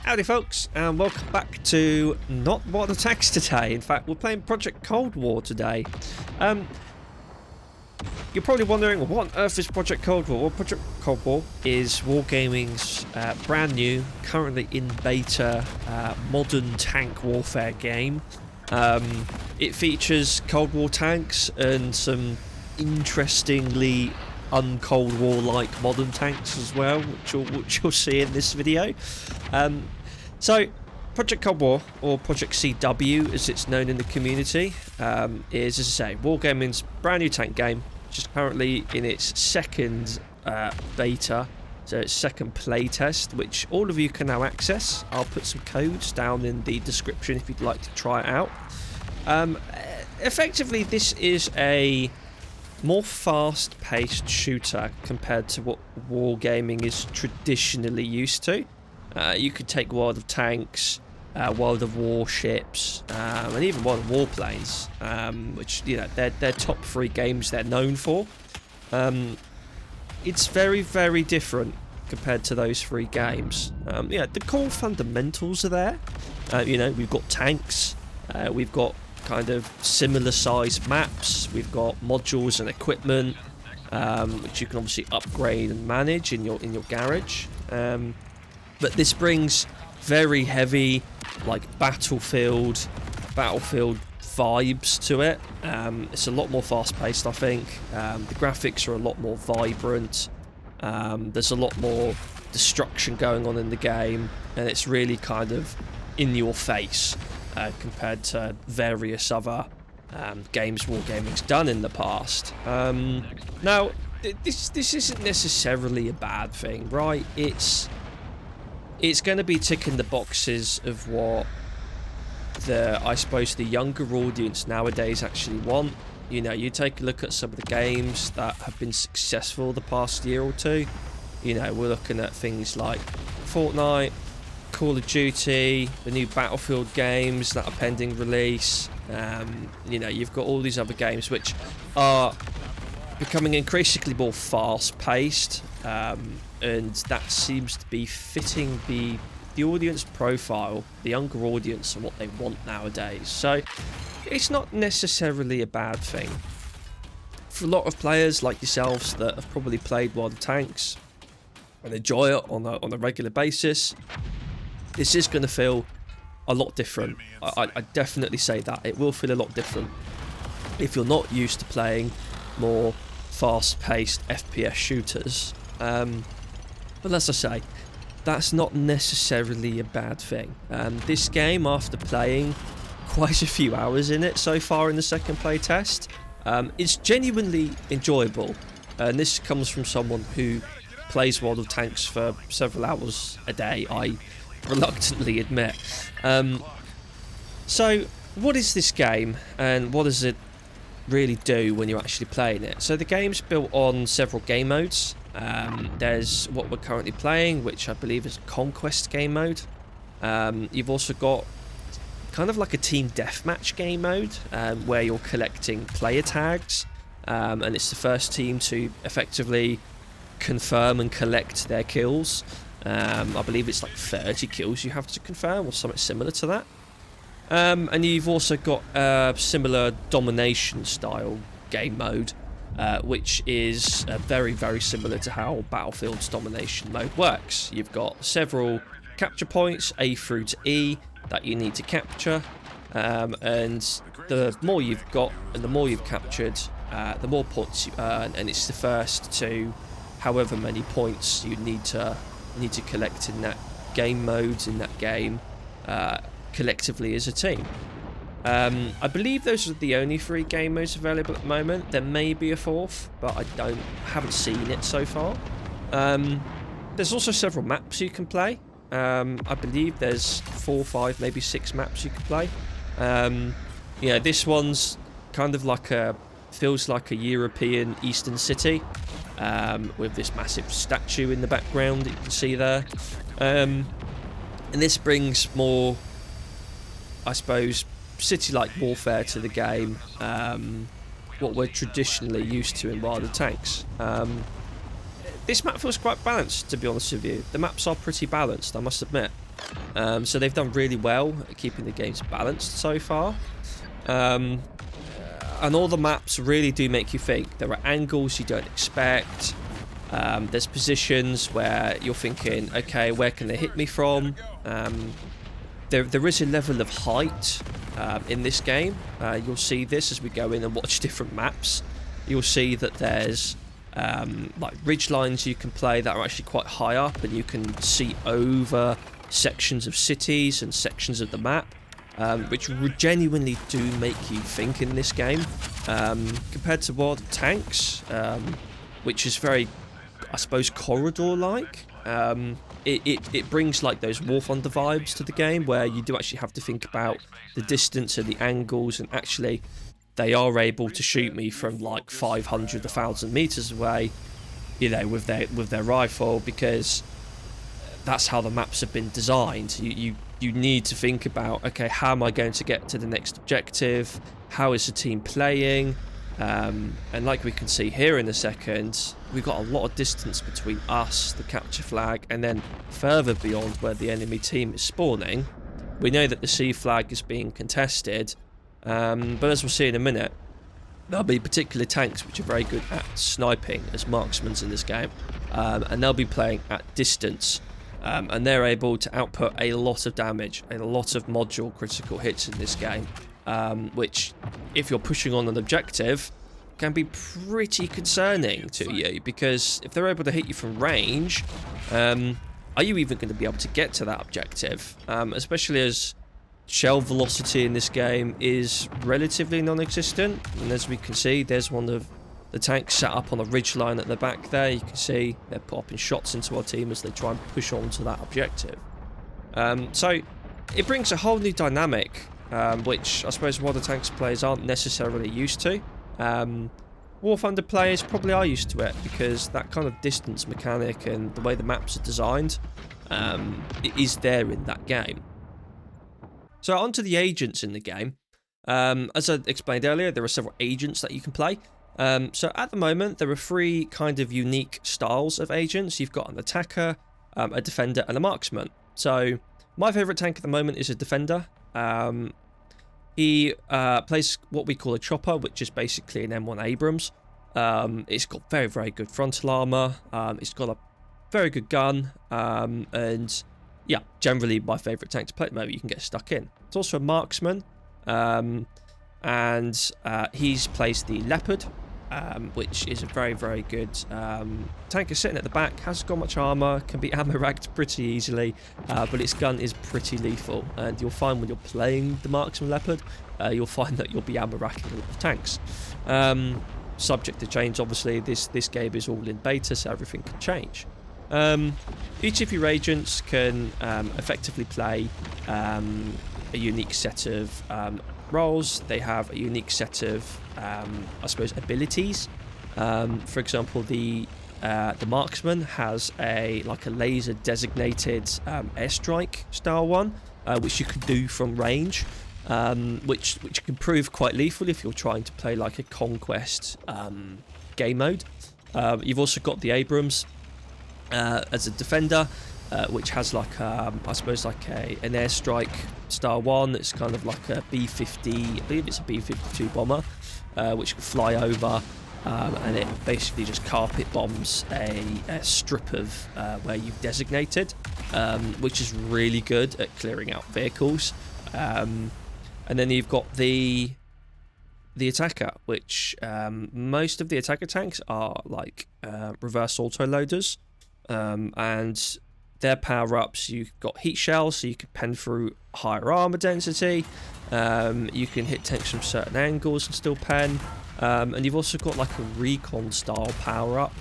Howdy folks, and welcome back to not Modern Attacks today. In fact, we're playing Project Cold War today. You're probably wondering, what on earth is Project Cold War? Well, Project Cold War is Wargaming's brand new, currently in beta, modern tank warfare game. It features Cold War tanks and some interestingly un-Cold War-like modern tanks as well, which you'll see in this video. So, Project Cold War, or Project CW as it's known in the community, is, as I say, Wargaming's brand new tank game, which is currently in its second beta, so its second playtest, which all of you can now access. I'll put some codes down in the description if you'd like to try it out. Effectively, this is a more fast-paced shooter compared to what Wargaming is traditionally used to. You could take World of Tanks, World of Warships, and even World of Warplanes, which, you know, they're top three games they're known for. It's very, very different compared to those three games. Yeah, the core fundamentals are there. You know, we've got tanks, we've got kind of similar sized maps, we've got modules and equipment, which you can obviously upgrade and manage in your garage. But this brings very heavy, like battlefield vibes to it. It's a lot more fast-paced, I think. The graphics are a lot more vibrant. There's a lot more destruction going on in the game, and it's really kind of in your face compared to various other games Wargaming's done in the past. Now, this isn't necessarily a bad thing, right? It's going to be ticking the boxes of what I suppose the younger audience nowadays actually want. You know, you take a look at some of the games that have been successful the past year or two. You know, we're looking at things like Fortnite, Call of Duty, the new Battlefield games that are pending release. You know, you've got all these other games which are becoming increasingly more fast-paced, and that seems to be fitting the audience profile, the younger audience, and what they want nowadays. So it's not necessarily a bad thing. For a lot of players like yourselves that have probably played World of Tanks and enjoy it on a regular basis, this is going to feel a lot different. I definitely say that. It will feel a lot different if you're not used to playing more fast-paced FPS shooters. But as I say, that's not necessarily a bad thing. This game, after playing quite a few hours in it so far in the second playtest, is genuinely enjoyable. And this comes from someone who plays World of Tanks for several hours a day, I reluctantly admit. So, what is this game, and what does it really do when you're actually playing it? So the game's built on several game modes. There's what we're currently playing, which I believe is a Conquest game mode. You've also got kind of like a team deathmatch game mode, where you're collecting player tags, and it's the first team to effectively confirm and collect their kills. I believe it's like 30 kills you have to confirm, or something similar to that. And you've also got a similar domination style game mode, which is very, very similar to how Battlefield's domination mode works. You've got several capture points, A through to E, that you need to capture, and the more you've got and the more you've captured, the more points you earn, and it's the first to however many points you need to collect in that game mode, in that game, collectively as a team. I believe those are the only three game modes available at the moment. There may be a fourth, but I haven't seen it so far. There's also several maps you can play. I believe there's 4, 5, maybe 6 maps you can play. Yeah, this one's kind of like feels like a European Eastern city, with this massive statue in the background that you can see there. And this brings more, I suppose, city-like warfare to the game, what we're traditionally used to in World of Tanks. This map feels quite balanced, to be honest with you. The maps are pretty balanced, I must admit. So they've done really well at keeping the games balanced so far. And all the maps really do make you think. There are angles you don't expect. There's positions where you're thinking, okay, where can they hit me from? There is a level of height in this game. You'll see this as we go in and watch different maps. You'll see that there's like ridge lines you can play that are actually quite high up, and you can see over sections of cities and sections of the map, which genuinely do make you think in this game. Compared to World of Tanks, which is very, I suppose, corridor-like. It brings like those War Thunder vibes to the game, where you do actually have to think about the distance and the angles, and actually they are able to shoot me from like 500, 1,000 meters away, you know, with their rifle, because that's how the maps have been designed. You need to think about, okay, how am I going to get to the next objective? How is the team playing? And like we can see here in a second, we've got a lot of distance between us, the capture flag, and then further beyond where the enemy team is spawning. We know that the C flag is being contested, but as we'll see in a minute, there'll be particular tanks which are very good at sniping as marksmen in this game, and they'll be playing at distance, and they're able to output a lot of damage, a lot of module critical hits in this game. Which, if you're pushing on an objective, can be pretty concerning to you, because if they're able to hit you from range, are you even going to be able to get to that objective? Especially as shell velocity in this game is relatively non-existent, and as we can see, there's one of the tanks sat up on a ridge line at the back there. You can see they're popping shots into our team as they try and push on to that objective. So it brings a whole new dynamic, which I suppose World of Tanks players aren't necessarily used to. War Thunder players probably are used to it, because that kind of distance mechanic and the way the maps are designed, it is there in that game. So onto the agents in the game. As I explained earlier, there are several agents that you can play. So at the moment, there are 3 kind of unique styles of agents. You've got an attacker, a defender, and a marksman. So my favourite tank at the moment is a defender. He plays what we call a chopper, which is basically an M1 Abrams. It's got very, very good frontal armor. It's got a very good gun. And yeah, generally my favourite tank to play at the moment. You can get stuck in. It's also a marksman. And he's plays the Leopard, which is a very, very good tank. Is sitting at the back, hasn't got much armor, can be ammo racked pretty easily, but its gun is pretty lethal. And you'll find when you're playing the Marksman Leopard, you'll find that you'll be ammo racking a lot of tanks. Subject to change, obviously. This game is all in beta, so everything can change. Each of your agents can effectively play a unique set of roles. They have a unique set of, I suppose, abilities. For example, the marksman has a laser designated airstrike style one, which you can do from range, which can prove quite lethal if you're trying to play like a conquest game mode. You've also got the Abrams as a defender, which has I suppose an airstrike style one. It's kind of like a B-50, I believe it's a B-52 bomber, which can fly over, and it basically just carpet bombs a strip of where you've designated, which is really good at clearing out vehicles. And then you've got the attacker, which most of the attacker tanks are like reverse auto loaders, and their power-ups, you've got heat shells, so you can pen through higher armor density. You can hit tanks from certain angles and still pen. And you've also got like a recon style power-up,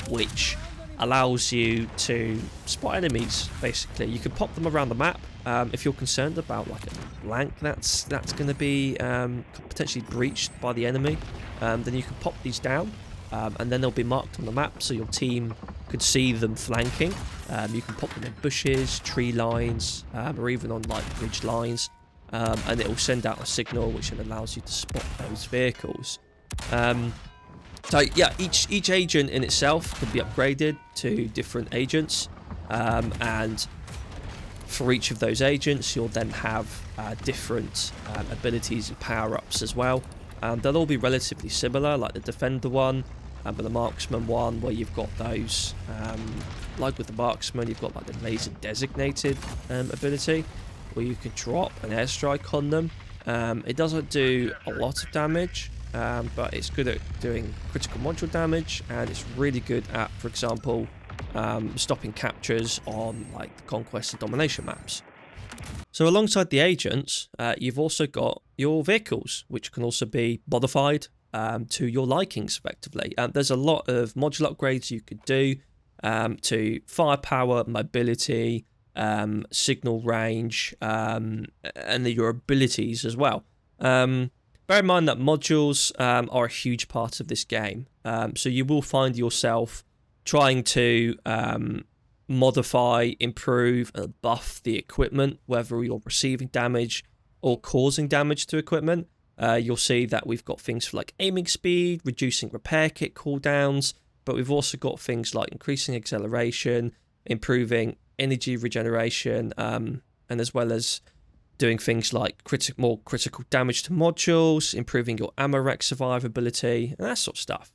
which allows you to spot enemies, basically. You can pop them around the map. If you're concerned about like a blank that's going to be potentially breached by the enemy, then you can pop these down, and then they'll be marked on the map, so your team could see them flanking. You can pop them in bushes, tree lines, or even on like ridge lines, and it will send out a signal which then allows you to spot those vehicles. So yeah, each agent in itself can be upgraded to different agents, and for each of those agents, you'll then have different abilities and power-ups as well. They'll all be relatively similar, like the Defender one, but the Marksman one, where you've got those, like with the Marksman, you've got like the laser designated ability, where you can drop an airstrike on them. It doesn't do a lot of damage, but it's good at doing critical module damage, and it's really good at, for example, stopping captures on like the conquest and domination maps. So alongside the agents, you've also got your vehicles, which can also be modified to your likings effectively. There's a lot of module upgrades you could do to firepower, mobility, signal range, and your abilities as well. Bear in mind that modules are a huge part of this game, so you will find yourself trying to modify, improve, and buff the equipment, whether you're receiving damage or causing damage to equipment. You'll see that we've got things for like aiming speed, reducing repair kit cooldowns, but we've also got things like increasing acceleration, improving energy regeneration, and as well as doing things like more critical damage to modules, improving your ammo rack survivability, and that sort of stuff.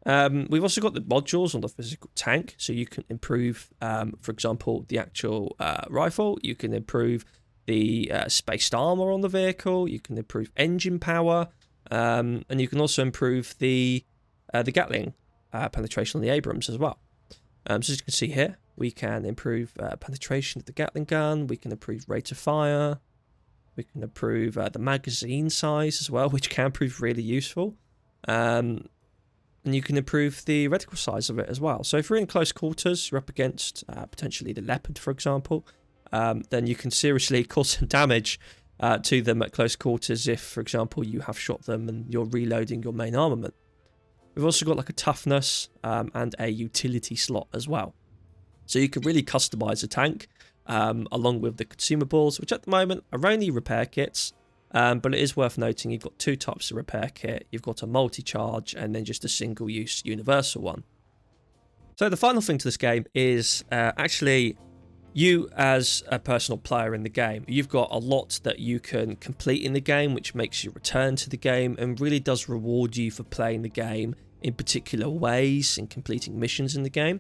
We've also got the modules on the physical tank, so you can improve, for example, the actual rifle. You can improve the spaced armor on the vehicle. You can improve engine power, and you can also improve the Gatling penetration on the Abrams as well. So as you can see here, we can improve penetration of the Gatling gun. We can improve rate of fire. We can improve the magazine size as well, which can prove really useful. And you can improve the reticle size of it as well. So if you're in close quarters, you're up against potentially the Leopard, for example, then you can seriously cause some damage to them at close quarters if, for example, you have shot them and you're reloading your main armament. We've also got like a toughness and a utility slot as well. So you can really customize a tank along with the consumables, which at the moment are only repair kits. But it is worth noting you've got two types of repair kit. You've got a multi-charge and then just a single-use universal one. So the final thing to this game is actually you as a personal player in the game. You've got a lot that you can complete in the game, which makes you return to the game and really does reward you for playing the game in particular ways and completing missions in the game.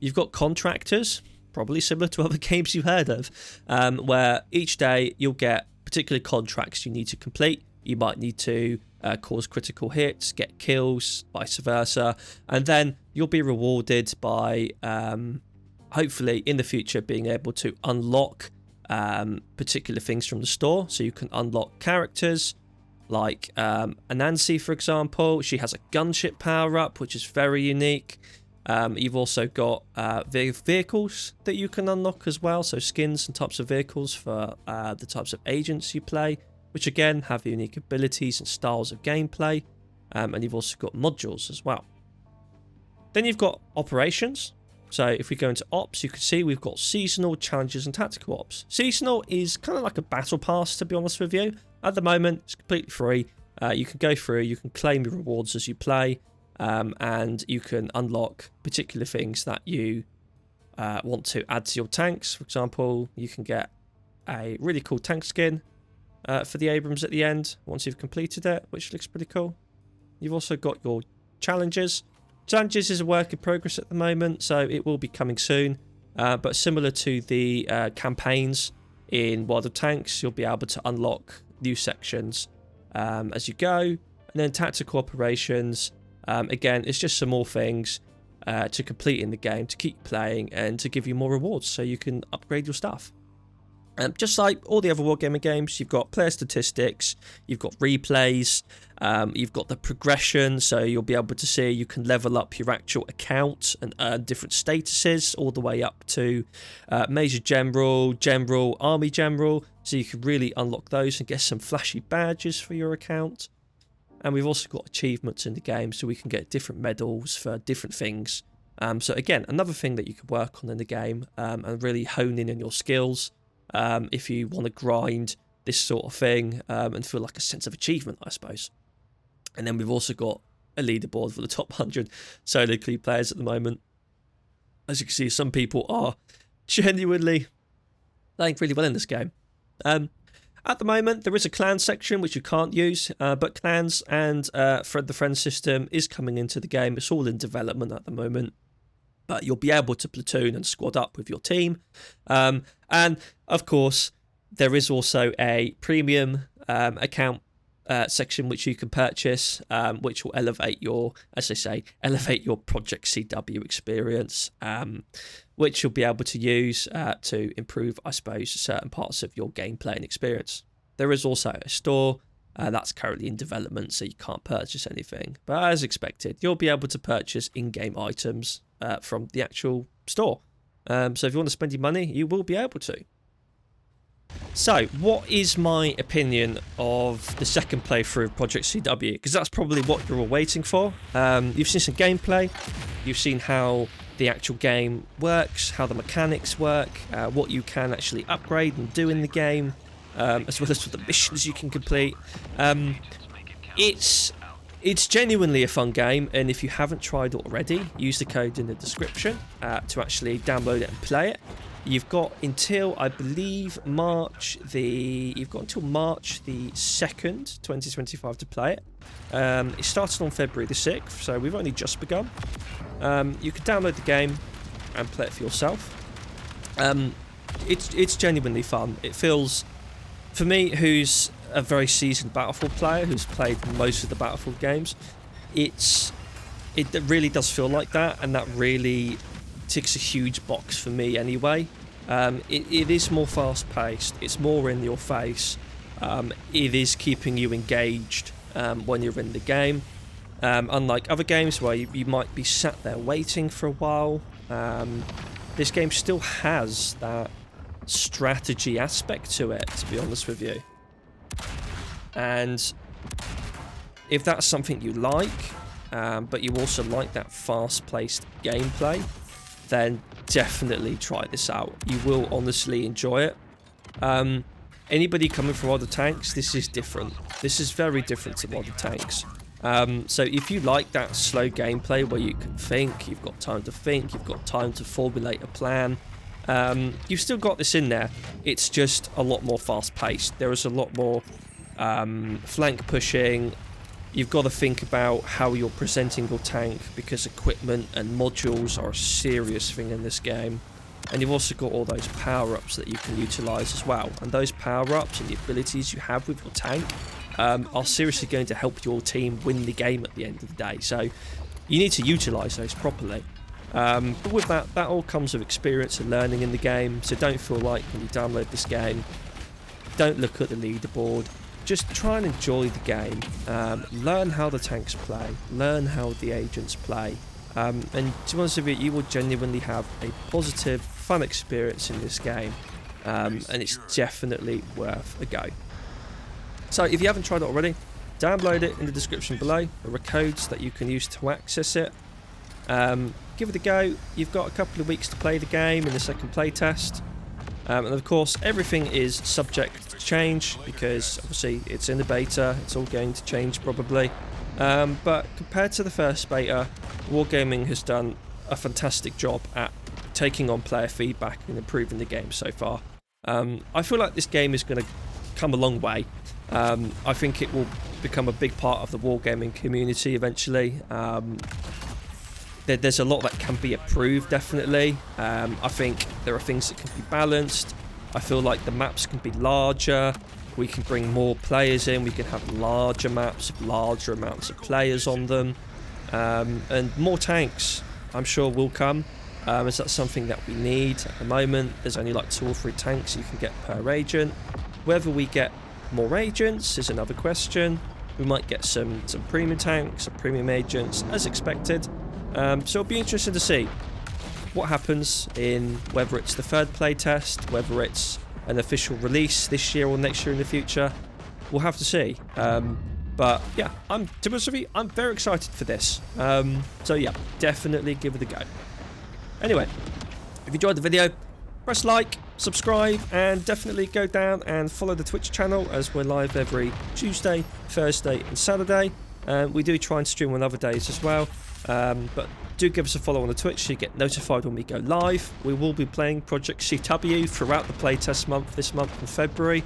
You've got contractors, probably similar to other games you've heard of, where each day you'll get particular contracts you need to complete. You might need to cause critical hits, get kills, vice versa, and then you'll be rewarded by hopefully in the future being able to unlock particular things from the store. So you can unlock characters like Anansi, for example. She has a gunship power up, which is very unique. You've also got vehicles that you can unlock as well, so skins and types of vehicles for the types of agents you play, which again have unique abilities and styles of gameplay, and you've also got modules as well. Then you've got operations. So if we go into ops, you can see we've got seasonal, challenges, and tactical ops. Seasonal is kind of like a battle pass, to be honest with you. At the moment, it's completely free. You can go through, you can claim your rewards as you play, and you can unlock particular things that you want to add to your tanks. For example, you can get a really cool tank skin for the Abrams at the end once you've completed it, which looks pretty cool. You've also got your challenges. Challenges is a work in progress at the moment, so it will be coming soon. But similar to the campaigns in World of Tanks, you'll be able to unlock new sections as you go. And then tactical operations, again, it's just some more things to complete in the game, to keep playing, and to give you more rewards so you can upgrade your stuff. Just like all the other Wargaming games, you've got player statistics, you've got replays, you've got the progression, so you'll be able to see you can level up your actual account and earn different statuses all the way up to Major General, General, Army General, so you can really unlock those and get some flashy badges for your account. And we've also got achievements in the game, so we can get different medals for different things. So again, another thing that you can work on in the game and really hone in on your skills. If you want to grind this sort of thing and feel like a sense of achievement, I suppose. And then we've also got a leaderboard for the top 100 solo queue players at the moment. As you can see, some people are genuinely playing really well in this game. At the moment, there is a clan section which you can't use, but clans and friend the friend system is coming into the game. It's all in development at the moment. But you'll be able to platoon and squad up with your team. And, of course, there is also a premium account section which you can purchase, which will elevate your, as they say, elevate your Project CW experience, which you'll be able to use to improve, I suppose, certain parts of your gameplay and experience. There is also a store that's currently in development, so you can't purchase anything. But as expected, you'll be able to purchase in-game items from the actual store. So if you want to spend your money, you will be able to. So, what is my opinion of the second playthrough of Project CW? Because that's probably what you're all waiting for. You've seen some gameplay, you've seen how the actual game works, how the mechanics work, what you can actually upgrade and do in the game, as well as the missions you can complete. It's genuinely a fun game, and if you haven't tried it already, use the code in the description to actually download it and play it. You've got until, I believe, March the 2nd, 2025 to play it. It started on February the 6th, so we've only just begun. You can download the game and play it for yourself. It's genuinely fun. It feels, for me, who's a very seasoned Battlefield player, who's played most of the Battlefield games, it really does feel like that, and that really ticks a huge box for me anyway. It is more fast paced, it's more in your face, it is keeping you engaged when you're in the game, unlike other games where you might be sat there waiting for a while. This game still has that strategy aspect to it, to be honest with you, and if that's something you like, but you also like that fast paced gameplay, then definitely try this out. You will honestly enjoy it. Anybody coming from other tanks, this is different. This is very different to other tanks. So if you like that slow gameplay where you can think, you've got time to think, you've got time to formulate a plan, you've still got this in there. It's just a lot more fast paced. There is a lot more flank pushing. You've got to think about how you're presenting your tank, because equipment and modules are a serious thing in this game. And you've also got all those power-ups that you can utilise as well. And those power-ups and the abilities you have with your tank are seriously going to help your team win the game at the end of the day. So you need to utilise those properly. But with that all comes with experience and learning in the game. So don't feel like when you download this game, don't look at the leaderboard. Just try and enjoy the game, learn how the tanks play, learn how the agents play, and to be honest with you, you will genuinely have a positive, fun experience in this game, and it's definitely worth a go. So if you haven't tried it already, download it in the description below. There are codes that you can use to access it. Give it a go. You've got a couple of weeks to play the game in the second playtest. And of course, everything is subject to change, because obviously it's in the beta, it's all going to change probably. But compared to the first beta, Wargaming has done a fantastic job at taking on player feedback and improving the game so far. I feel like this game is going to come a long way. I think it will become a big part of the Wargaming community eventually. There's a lot that can be improved, definitely. I think there are things that can be balanced. I feel like the maps can be larger. We can bring more players in. We can have larger maps, larger amounts of players on them. And more tanks, I'm sure, will come. As that's something that we need at the moment. There's only like 2 or 3 tanks you can get per agent. Whether we get more agents is another question. We might get some premium tanks, some premium agents, as expected. So it'll be interesting to see what happens in whether it's the third playtest, whether it's an official release this year or next year in the future. We'll have to see. But yeah, to be honest with you, I'm very excited for this. So yeah, definitely give it a go. Anyway, if you enjoyed the video, press like, subscribe, and definitely go down and follow the Twitch channel, as we're live every Tuesday, Thursday and Saturday. We do try and stream on other days as well. But do give us a follow on the Twitch so you get notified when we go live. We will be playing Project CW throughout the playtest month, this month in February.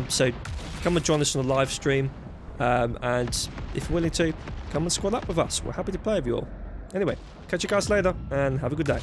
So come and join us on the live stream. And if you're willing to, come and squad up with us. We're happy to play with you all. Anyway, catch you guys later and have a good day.